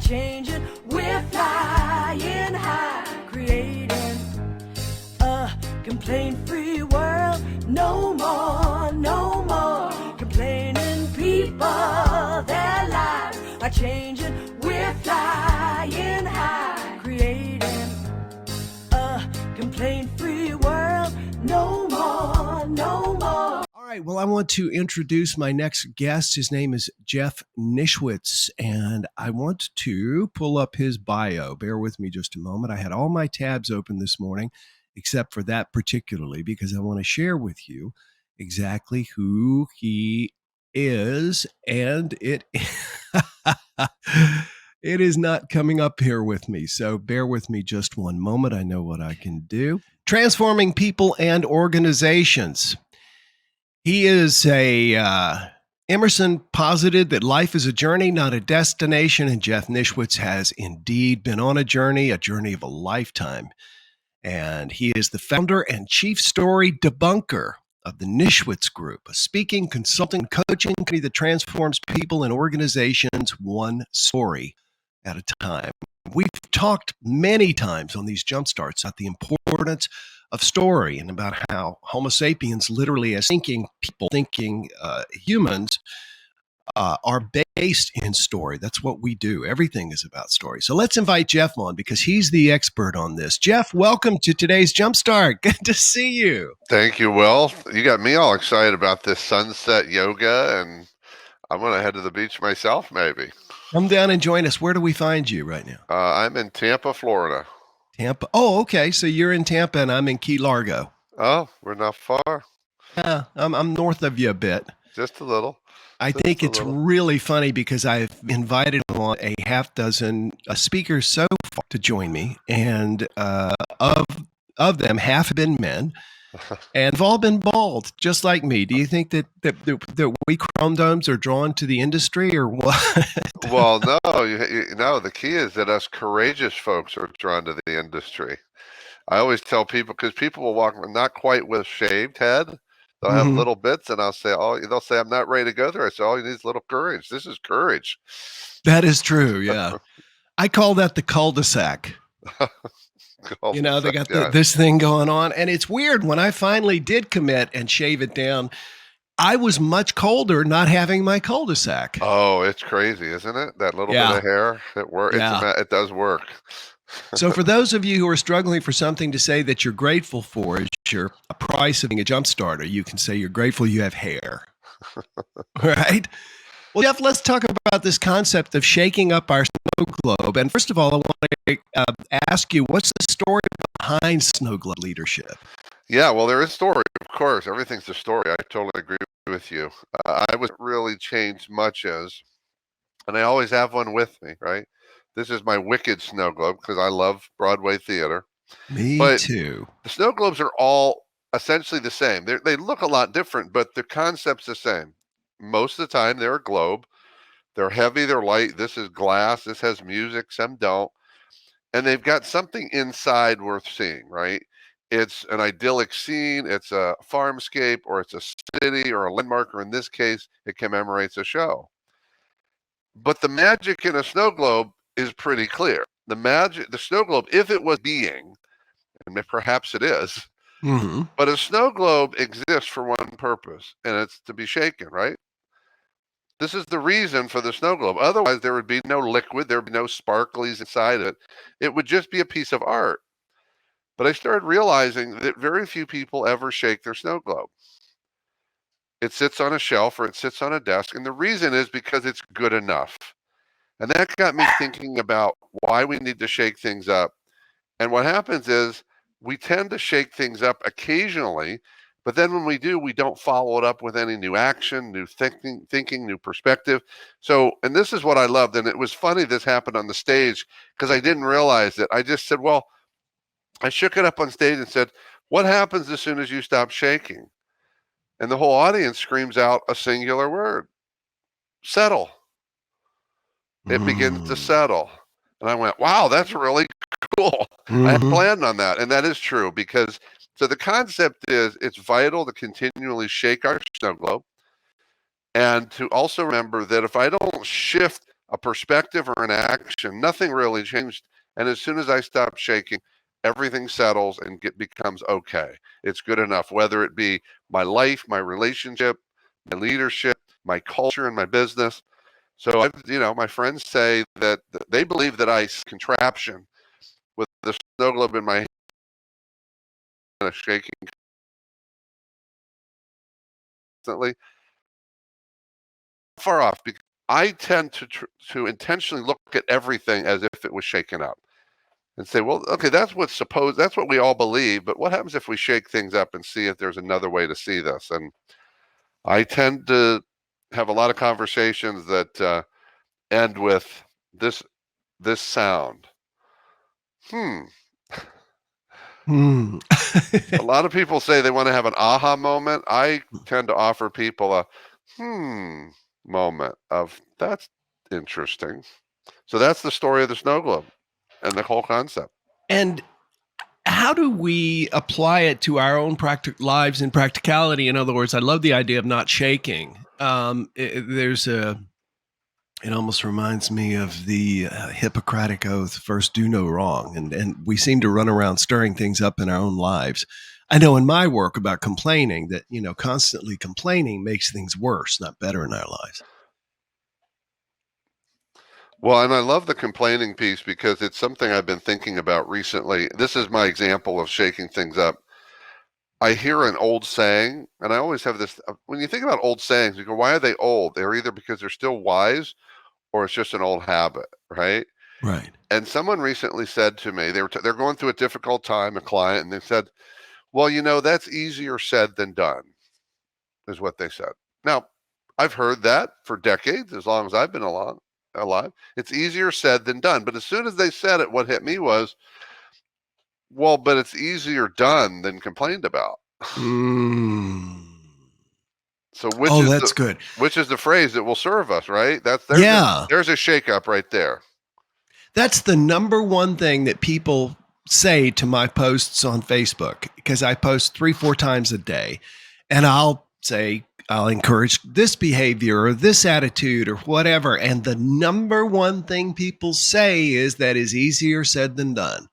changing, we're flying high, creating a complaint-free world. No more complaining people. Their lives are changing, we're flying high, creating a complaint-free world. No more. All right, well, I want to introduce my next guest. His name is Jeffnishwitz, and I want to pull up his bio. Bear with me just a moment. I had all my tabs open this morning, except for that particularly, because I want to share with you exactly who he is, and it is not coming up here with me, so bear with me just one moment. I know what I can do. Transforming people and organizations. He is Emerson posited that life is a journey, not a destination, and Jeffnishwitz has indeed been on a journey of a lifetime. And he is the founder and chief story debunker of the Nischwitz Group, a speaking, consulting, coaching company that transforms people and organizations one story at a time. We've talked many times on these JumpStarts about the importance of story and about how Homo sapiens, literally as thinking people, humans, are based in story. That's what we do. Everything is about story. So let's invite Jeff on because he's the expert on this. Jeff, welcome to today's JumpStart. Good to see you. Thank you, Will. You got me all excited about this sunset yoga, and I'm going to head to the beach myself, maybe. Come down and join us. Where do we find you right now? I'm in Tampa, Florida. Tampa. Oh, okay. So you're in Tampa and I'm in Key Largo. Oh, we're not far. Yeah, I'm north of you a bit. Just a little. I think it's really funny because I've invited on a half dozen speakers so far to join me, and of them, half have been men, and have all been bald, just like me. Do you think that we chromosomes are drawn to the industry, or what? Well, no. The key is that us courageous folks are drawn to the industry. I always tell people, because people will walk not quite with a shaved head. They'll have little bits, and they'll say, I'm not ready to go there. I say, all you need is a little courage. This is courage. That is true, yeah. I call that the cul-de-sac. They got this thing going on. And it's weird. When I finally did commit and shave it down, I was much colder not having my cul-de-sac. Oh, it's crazy, isn't it? That little bit of hair, it works. Yeah. It does work. So for those of you who are struggling for something to say that you're grateful for is your price of being a jump starter, you can say you're grateful you have hair. Right? Well, Jeff, let's talk about this concept of shaking up our snow globe. And first of all, I want to ask you, what's the story behind snow globe leadership? Yeah, well, there is story, of course. Everything's a story. I totally agree with you. I was really changed much and I always have one with me, right? This is my wicked snow globe because I love Broadway theater. Me too. The snow globes are all essentially the same. They look a lot different, but the concept's the same. Most of the time, they're a globe. They're heavy, they're light. This is glass. This has music. Some don't. And they've got something inside worth seeing, right? It's an idyllic scene. It's a farmscape, or it's a city or a landmark, or in this case, it commemorates a show. But the magic in a snow globe is pretty clear. The snow globe, if it was being, and perhaps it is, but a snow globe exists for one purpose, and it's to be shaken, right? This is the reason for the snow globe. Otherwise, there would be no liquid, there would be no sparklies inside it. It would just be a piece of art. But I started realizing that very few people ever shake their snow globe. It sits on a shelf or it sits on a desk, and the reason is because it's good enough. And that got me thinking about why we need to shake things up. And what happens is we tend to shake things up occasionally, but then when we do, we don't follow it up with any new action, new thinking, new perspective. So, and this is what I loved. And it was funny this happened on the stage because I didn't realize it. I just said, well, I shook it up on stage and said, what happens as soon as you stop shaking? And the whole audience screams out a singular word: settle. It begins to settle. And I went, wow, that's really cool. I had planned on that. And that is true because, so the concept is it's vital to continually shake our snow globe and to also remember that if I don't shift a perspective or an action, nothing really changed. And as soon as I stopped shaking, everything settles and becomes okay. It's good enough, whether it be my life, my relationship, my leadership, my culture, and my business. So my friends say that they believe that I contraption with the snow globe in my hand and shaking constantly. Far off, because I tend to intentionally look at everything as if it was shaken up and say, well, okay, that's what we all believe, but what happens if we shake things up and see if there's another way to see this? And I tend to have a lot of conversations that end with this sound. A lot of people say they want to have an aha moment. I tend to offer people a moment of that's interesting. So that's the story of the snow globe and the whole concept. And how do we apply it to our own lives in practicality? In other words, I love the idea of not shaking. It almost reminds me of the Hippocratic Oath, first do no wrong. And we seem to run around stirring things up in our own lives. I know in my work about complaining that, constantly complaining makes things worse, not better in our lives. Well, and I love the complaining piece because it's something I've been thinking about recently. This is my example of shaking things up. I hear an old saying, and I always have this, when you think about old sayings, you go, why are they old? They're either because they're still wise or it's just an old habit, right? Right. And someone recently said to me, they're going through a difficult time, a client, and they said, well, that's easier said than done, is what they said. Now, I've heard that for decades, as long as I've been alive. It's easier said than done. But as soon as they said it, what hit me was, well, but it's easier done than complained about. So good. Which is the phrase that will serve us, right? There's a shakeup right there. That's the number one thing that people say to my posts on Facebook, because I post 3-4 times a day, and I'll encourage this behavior or this attitude or whatever. And the number one thing people say is that is easier said than done.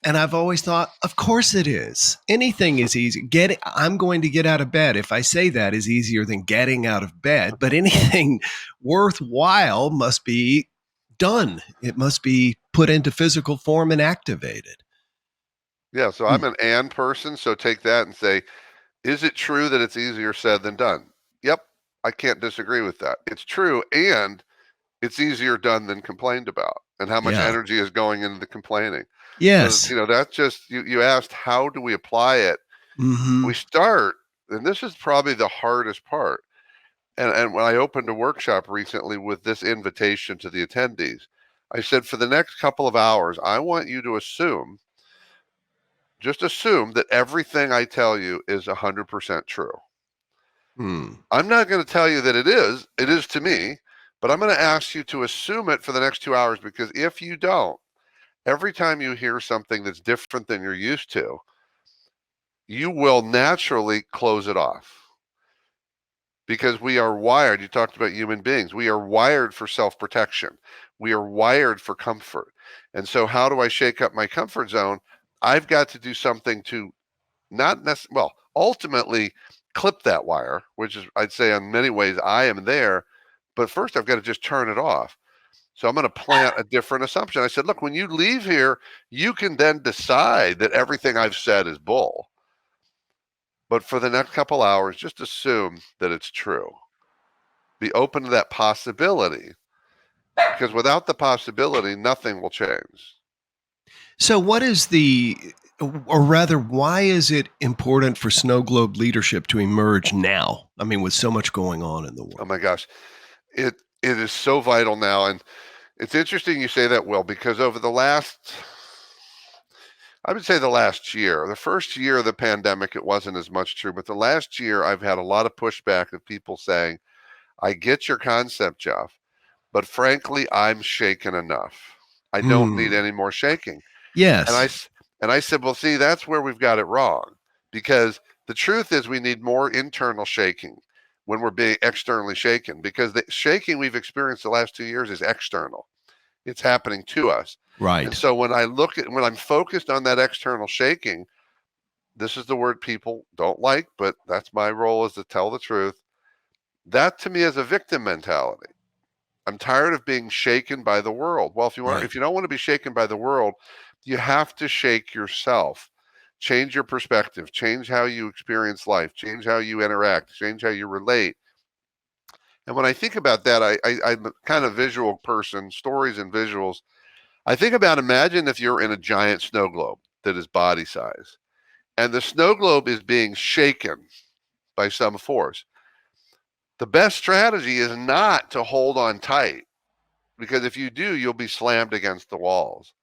And I've always thought, of course it is. Anything is easy. I'm going to get out of bed. If I say that is easier than getting out of bed, but anything worthwhile must be done. It must be put into physical form and activated. Yeah. So I'm an and person. So take that and say, is it true that it's easier said than done? Yep. I can't disagree with that. It's true. And it's easier done than complained about. And how much energy is going into the complaining. Yes. So, that's just, you asked, how do we apply it? Mm-hmm. We start, and this is probably the hardest part. And when I opened a workshop recently with this invitation to the attendees, I said, for the next couple of hours, I want you to just assume that everything I tell you is 100% true. I'm not going to tell you that it is to me, but I'm going to ask you to assume it for the next 2 hours, because if you don't, every time you hear something that's different than you're used to, you will naturally close it off. Because we are wired, you talked about human beings, we are wired for self-protection. We are wired for comfort. And so how do I shake up my comfort zone? I've got to do something to ultimately clip that wire, which is, I'd say in many ways, I am there. But first I've got to just turn it off. So I'm going to plant a different assumption. I said, look, when you leave here, you can then decide that everything I've said is bull. But for the next couple hours, just assume that it's true. Be open to that possibility, because without the possibility, nothing will change. So why is it important for Snow Globe leadership to emerge now? I mean, with so much going on in the world. Oh my gosh. It is so vital now. And it's interesting you say that, Will, because over I would say the last year, the first year of the pandemic, it wasn't as much true, but the last year I've had a lot of pushback of people saying, I get your concept, Jeff, but frankly, I'm shaken enough. I don't need any more shaking. Yes. And I said, well, see, that's where we've got it wrong, because the truth is we need more internal shaking. when we're being externally shaken, because the shaking we've experienced the last 2 years is external. It's happening to us. Right. And so when I'm focused on that external shaking, this is the word people don't like, but that's my role, is to tell the truth. That to me is a victim mentality. I'm tired of being shaken by the world. Well, if you don't want to be shaken by the world, you have to shake yourself. Change your perspective, change how you experience life, change how you interact, change how you relate. And when I think about that, I'm a kind of visual person, stories and visuals. I think about, imagine if you're in a giant snow globe that is body size, and the snow globe is being shaken by some force. The best strategy is not to hold on tight, because if you do, you'll be slammed against the walls.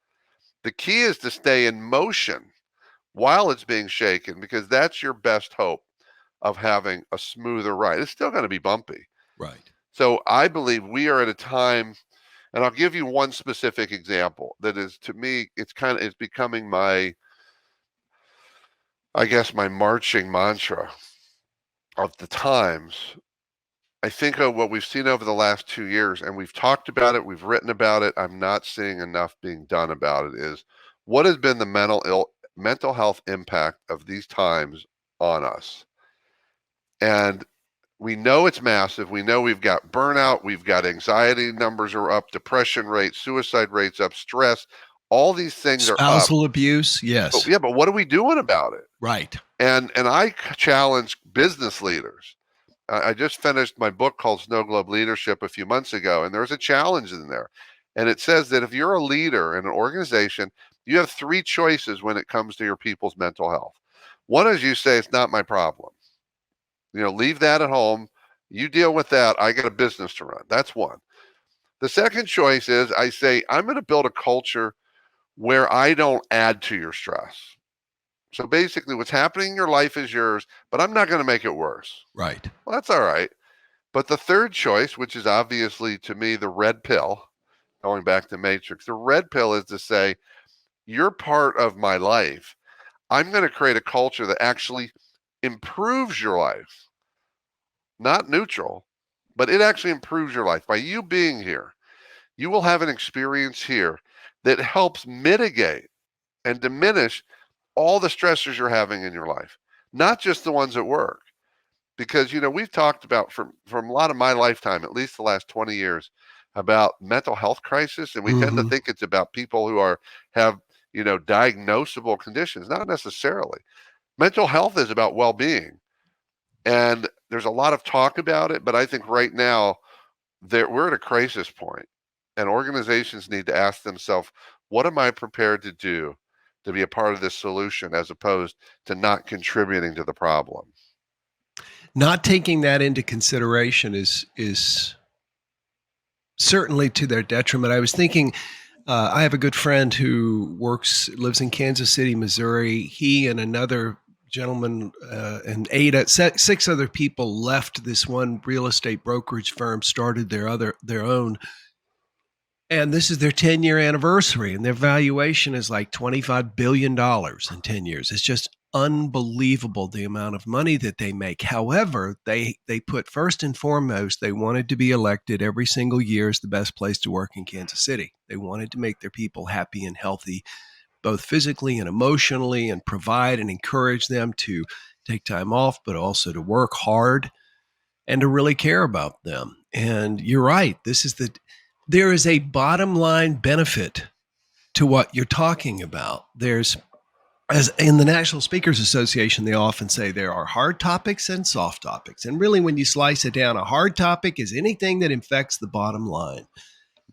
The key is to stay in motion while it's being shaken, because that's your best hope of having a smoother ride. It's still going to be bumpy. Right. So I believe we are at a time, and I'll give you one specific example that is, to me, it's becoming my, I guess, my marching mantra of the times. I think of what we've seen over the last 2 years, and we've talked about it, we've written about it. I'm not seeing enough being done about it. Is what has been the mental health impact of these times on us? And we know it's massive. We know we've got burnout, we've got anxiety numbers are up, depression rates, suicide rates up, stress. All these things are up. Spousal abuse, yes. But what are we doing about it? Right. And I challenge business leaders. I just finished my book called Snowglobe Leadership a few months ago, and there's a challenge in there. And it says that if you're a leader in an organization, you have 3 choices when it comes to your people's mental health. One is you say, it's not my problem. Leave that at home. You deal with that. I got a business to run. That's one. The second choice is I say, I'm going to build a culture where I don't add to your stress. So basically, what's happening in your life is yours, but I'm not going to make it worse. Right. Well, that's all right. But the third choice, which is obviously to me the red pill, going back to Matrix, the red pill is to say, you're part of my life. I'm going to create a culture that actually improves your life. Not neutral, but it actually improves your life. By you being here, you will have an experience here that helps mitigate and diminish all the stressors you're having in your life, not just the ones at work. Because, we've talked about from a lot of my lifetime, at least the last 20 years, about mental health crisis. And we tend to think it's about people who have diagnosable conditions. Not necessarily. Mental health is about well-being. And there's a lot of talk about it, but I think right now we're at a crisis point, and organizations need to ask themselves, what am I prepared to do to be a part of this solution, as opposed to not contributing to the problem? Not taking that into consideration is certainly to their detriment. I was thinking, I have a good friend who lives in Kansas City, Missouri. He and another gentleman and 6 other people left this one real estate brokerage firm, started their own. And this is their 10-year anniversary, and their valuation is like $25 billion in 10 years. It's just unbelievable the amount of money that they make. However, they put first and foremost, they wanted to be elected every single year as the best place to work in Kansas City. They wanted to make their people happy and healthy, both physically and emotionally, and provide and encourage them to take time off, but also to work hard and to really care about them. And you're right. There is a bottom line benefit to what you're talking about. As in the National Speakers Association, they often say there are hard topics and soft topics. And really, when you slice it down, a hard topic is anything that affects the bottom line.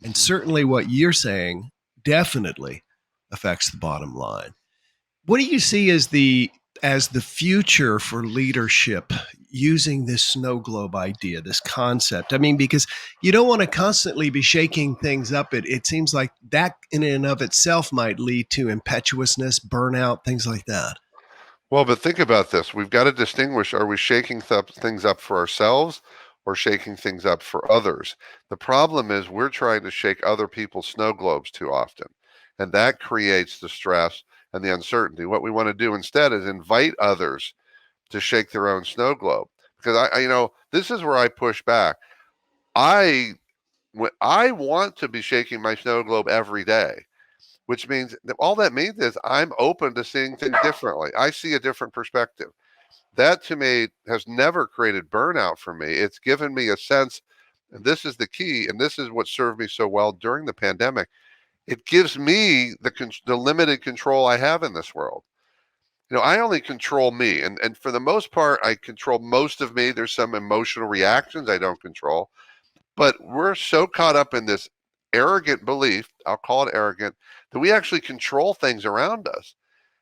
And certainly what you're saying definitely affects the bottom line. What do you see as the future for leadership using this snow globe idea, this concept? I mean, because you don't want to constantly be shaking things up. It seems like that in and of itself might lead to impetuousness, burnout, things like that. Well, but think about this. We've got to distinguish, are we shaking things up for ourselves or shaking things up for others? The problem is we're trying to shake other people's snow globes too often, and that creates the stress and the uncertainty. What we want to do instead is invite others to shake their own snow globe. because this is where I push back. I I want to be shaking my snow globe every day, which means that all that means is I'm open to seeing things differently. I see a different perspective. That to me has never created burnout for me. It's given me a sense, and this is the key, and this is what served me so well during the pandemic. It gives me the limited control I have in this world. I only control me, and for the most part, I control most of me. There's some emotional reactions I don't control, but we're so caught up in this arrogant belief, I'll call it arrogant, that we actually control things around us.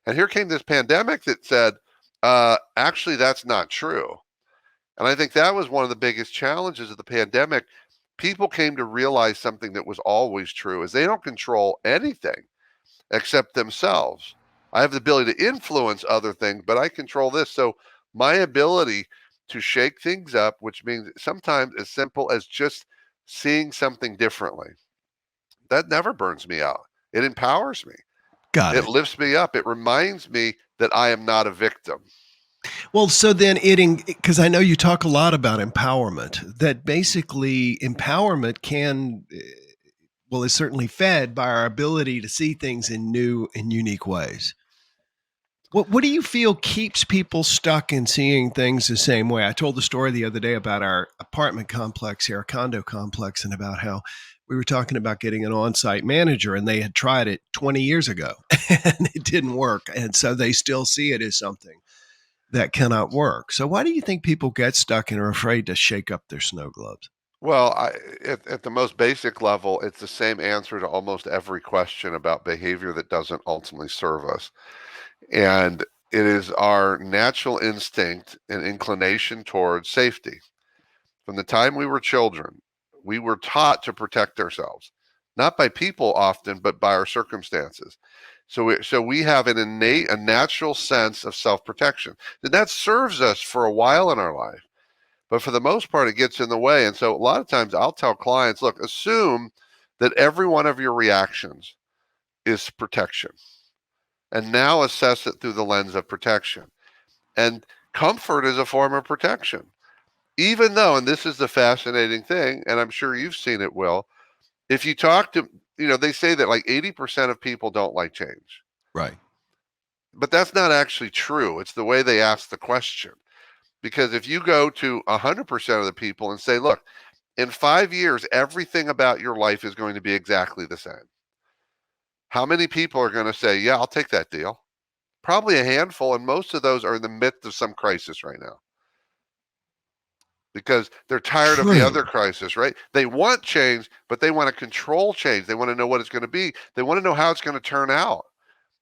And here came this pandemic that said, actually, that's not true. And I think that was one of the biggest challenges of the pandemic. People came to realize something that was always true is they don't control anything except themselves. I have the ability to influence other things, but I control this. So my ability to shake things up, which means sometimes as simple as just seeing something differently, that never burns me out. It empowers me. Got It it. lifts me up. It reminds me that I am not a victim. Well, so then because I know you talk a lot about empowerment, that basically empowerment is certainly fed by our ability to see things in new and unique ways. What do you feel keeps people stuck in seeing things the same way? I told the story the other day about our apartment complex here, a condo complex, and about how we were talking about getting an on-site manager, and they had tried it 20 years ago and it didn't work. And so they still see it as something that cannot work. So why do you think people get stuck and are afraid to shake up their snow globes? Well, at the most basic level, it's the same answer to almost every question about behavior that doesn't ultimately serve us. And it is our natural instinct and inclination towards safety. From the time we were children, we were taught to protect ourselves, not by people often, but by our circumstances. So we have an innate, a natural sense of self-protection. And that serves us for a while in our life. But for the most part, it gets in the way. And so a lot of times I'll tell clients, look, assume that every one of your reactions is protection. And now assess it through the lens of protection. And comfort is a form of protection. Even though, and this is the fascinating thing, and I'm sure you've seen it, Will, if you talk to, they say that like 80% of people don't like change. Right. But that's not actually true. It's the way they ask the question. Because if you go to 100% of the people and say, look, in 5 years, everything about your life is going to be exactly the same. How many people are going to say, yeah, I'll take that deal? Probably a handful. And most of those are in the midst of some crisis right now because they're tired of the True. other crisis, right? They want change, but they want to control change. They want to know what it's going to be. They want to know how it's going to turn out.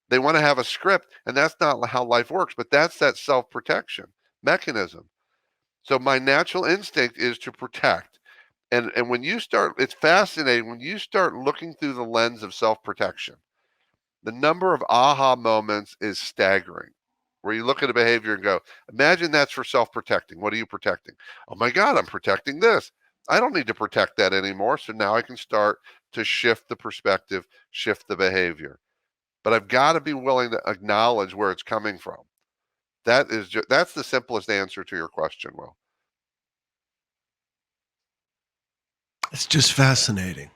They want to have a script, and that's not how life works, but that's that self-protection mechanism. So my natural instinct is to protect. And when you start, it's fascinating when you start looking through the lens of self-protection. The number of aha moments is staggering. Where you look at a behavior and go, imagine that's for self-protecting. What are you protecting? Oh my God, I'm protecting this. I don't need to protect that anymore. So now I can start to shift the perspective, shift the behavior. But I've got to be willing to acknowledge where it's coming from. That's the simplest answer to your question, Will. It's just fascinating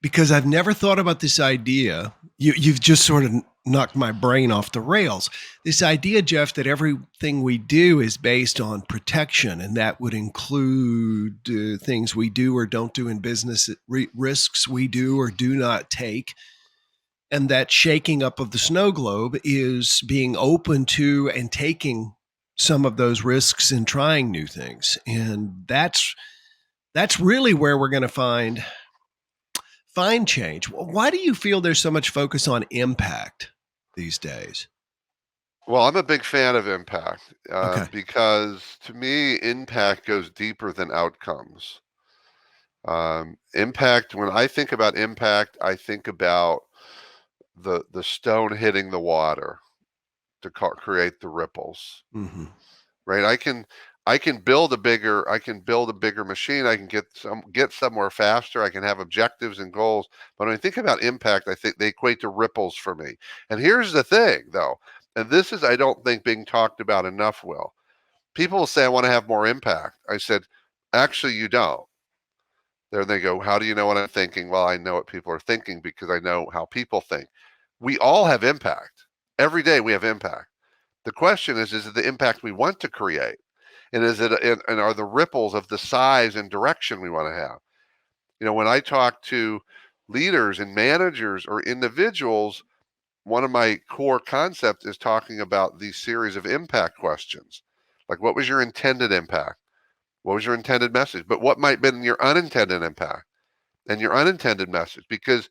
because I've never thought about this idea. You've just sort of knocked my brain off the rails. This idea, Jeff, that everything we do is based on protection, and that would include things we do or don't do in business, risks we do or do not take. And that shaking up of the snow globe is being open to and taking some of those risks and trying new things. And that's really where we're going to find change. Why do you feel there's so much focus on impact these days? Well, I'm a big fan of impact Okay. because to me, impact goes deeper than outcomes. Impact, when I think about impact, I think about the stone hitting the water to create the ripples. Mm-hmm. Right? I can build a bigger machine. I can get somewhere faster. I can have objectives and goals. But when I think about impact, I think they equate to ripples for me. And here's the thing, though, and this is I don't think being talked about enough, Will. People will say, I want to have more impact. I said, actually, you don't. There they go, how do you know what I'm thinking? Well, I know what people are thinking because I know how people think. We all have impact. Every day we have impact. The question is it the impact we want to create? And and are the ripples of the size and direction we want to have? When I talk to leaders and managers or individuals, one of my core concepts is talking about these series of impact questions. Like, what was your intended impact? What was your intended message? But what might have been your unintended impact and your unintended message? Because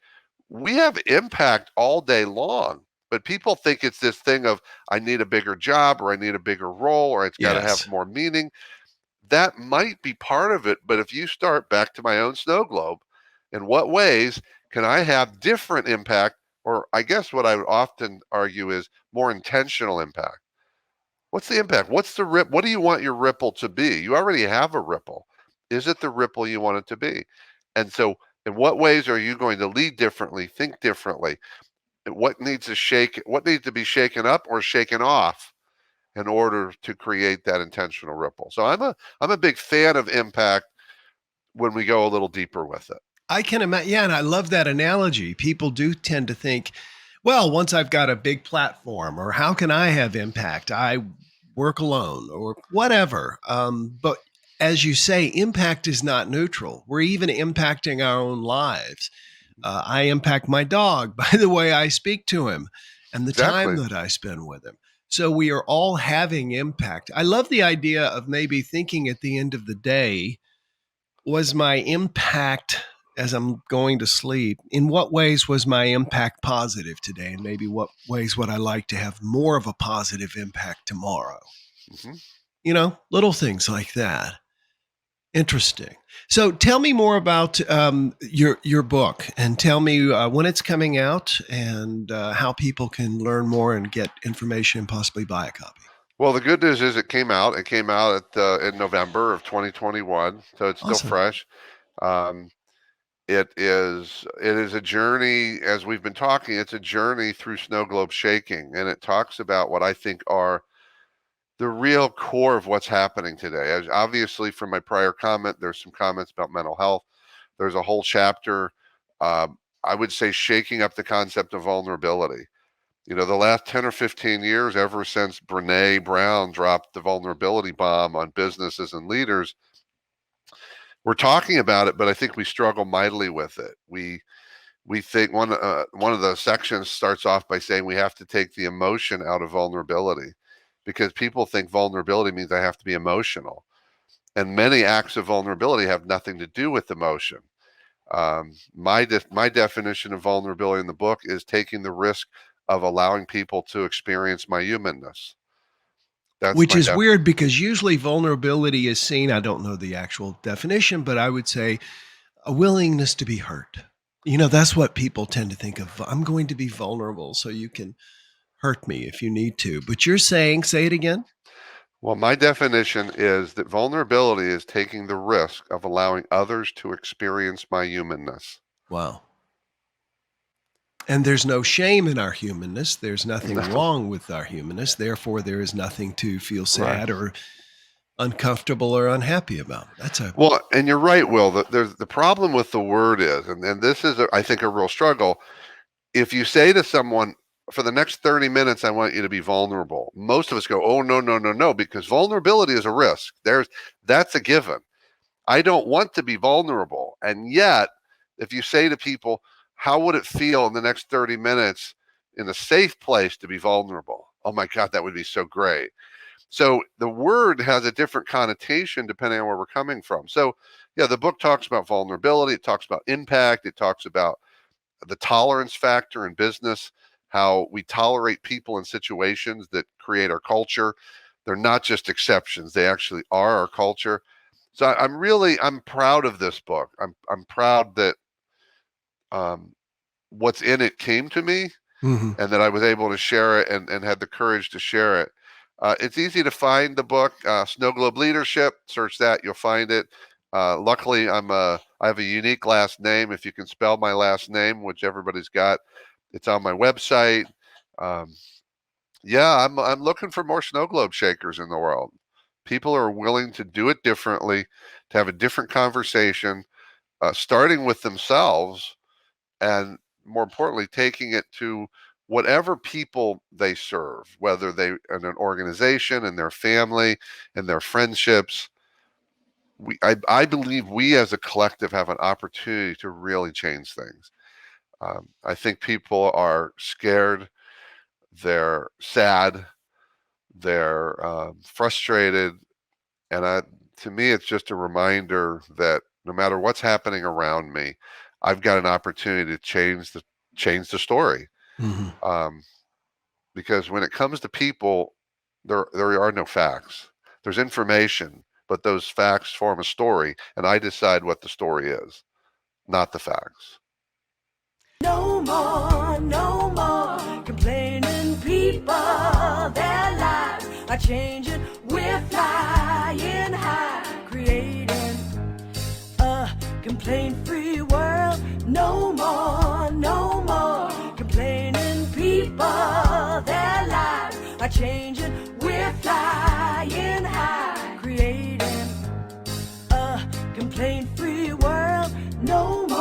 we have impact all day long, but people think it's this thing of, I need a bigger job, or I need a bigger role, or it's got to have Yes. more meaning. That might be part of it, but if you start back to my own snow globe, in what ways can I have different impact? Or I guess what I would often argue is more intentional impact. What's the impact? What's the rip? What do you want your ripple to be? You already have a ripple. Is it the ripple you want it to be? And so, in what ways are you going to lead differently, think differently? What needs to be shaken up or shaken off in order to create that intentional ripple? So I'm a big fan of impact when we go a little deeper with it. I can imagine. Yeah, and I love that analogy. People do tend to think, well, once I've got a big platform, or how can I have impact? I work alone, or whatever. But as you say, impact is not neutral. We're even impacting our own lives. I impact my dog by the way I speak to him and the time Exactly. that I spend with him. So we are all having impact. I love the idea of maybe thinking at the end of the day, was my impact as I'm going to sleep, in what ways was my impact positive today? And maybe what ways would I like to have more of a positive impact tomorrow? hmm Little things like that. Interesting. So tell me more about your book, and tell me when it's coming out, and how people can learn more and get information and possibly buy a copy. Well, the good news is it came out. It came out in November of 2021, so it's still Awesome. fresh. Um, it is a journey, as we've been talking. It's a journey through snow globe shaking, and it talks about what I think are the real core of what's happening today. As obviously, from my prior comment, there's some comments about mental health. There's a whole chapter, I would say, shaking up the concept of vulnerability. The last 10 or 15 years, ever since Brene Brown dropped the vulnerability bomb on businesses and leaders, we're talking about it, but I think we struggle mightily with it. We think one of the sections starts off by saying we have to take the emotion out of vulnerability, because people think vulnerability means I have to be emotional, and many acts of vulnerability have nothing to do with emotion. My definition of vulnerability in the book is taking the risk of allowing people to experience my humanness. That's Which my is weird, because usually vulnerability is seen, I don't know the actual definition, but I would say a willingness to be hurt. That's what people tend to think of. I'm going to be vulnerable so you can hurt me if you need to. But you're saying, say it again. Well, my definition is that vulnerability is taking the risk of allowing others to experience my humanness. Wow. And there's no shame in our humanness. There's nothing No, wrong with our humanness. Therefore, there is nothing to feel right. sad or uncomfortable or unhappy about. That's a Well, and you're right, Will. There's the problem with the word is, and this is, I think, a real struggle. If you say to someone, for the next 30 minutes, I want you to be vulnerable, most of us go, oh, no, no, no, no, because vulnerability is a risk. That's a given. I don't want to be vulnerable. And yet, if you say to people, how would it feel in the next 30 minutes in a safe place to be vulnerable? Oh my God, that would be so great. So the word has a different connotation depending on where we're coming from. So, yeah, the book talks about vulnerability. It talks about impact. It talks about the tolerance factor in business, how we tolerate people in situations that create our culture. They're not just exceptions, they actually are our culture. So I'm proud of this book. I'm proud that um, what's in it came to me, Mhm. and that I was able to share it, and had the courage to share it. It's easy to find the book, Snow Globe Leadership. Search that, you'll find it. Luckily, I have a unique last name. If you can spell my last name, which everybody's got, it's on my website. Um, yeah, I'm looking for more snow globe shakers in the world. People are willing to do it differently, to have a different conversation, starting with themselves, and more importantly, taking it to whatever people they serve, whether they in an organization, in their family, in their friendships. I believe we as a collective have an opportunity to really change things. I think people are scared, they're sad, they're frustrated, and to me, it's just a reminder that no matter what's happening around me, I've got an opportunity to change the story. Mhm. Because when it comes to people, there are no facts. There's information, but those facts form a story, and I decide what the story is, not the facts. No more, no more complaining people. Their lives are changing. We're flying high, creating a complaint-free world. No more, no more complaining people. Their lives are changing. We're flying high, creating a complaint-free world. No more.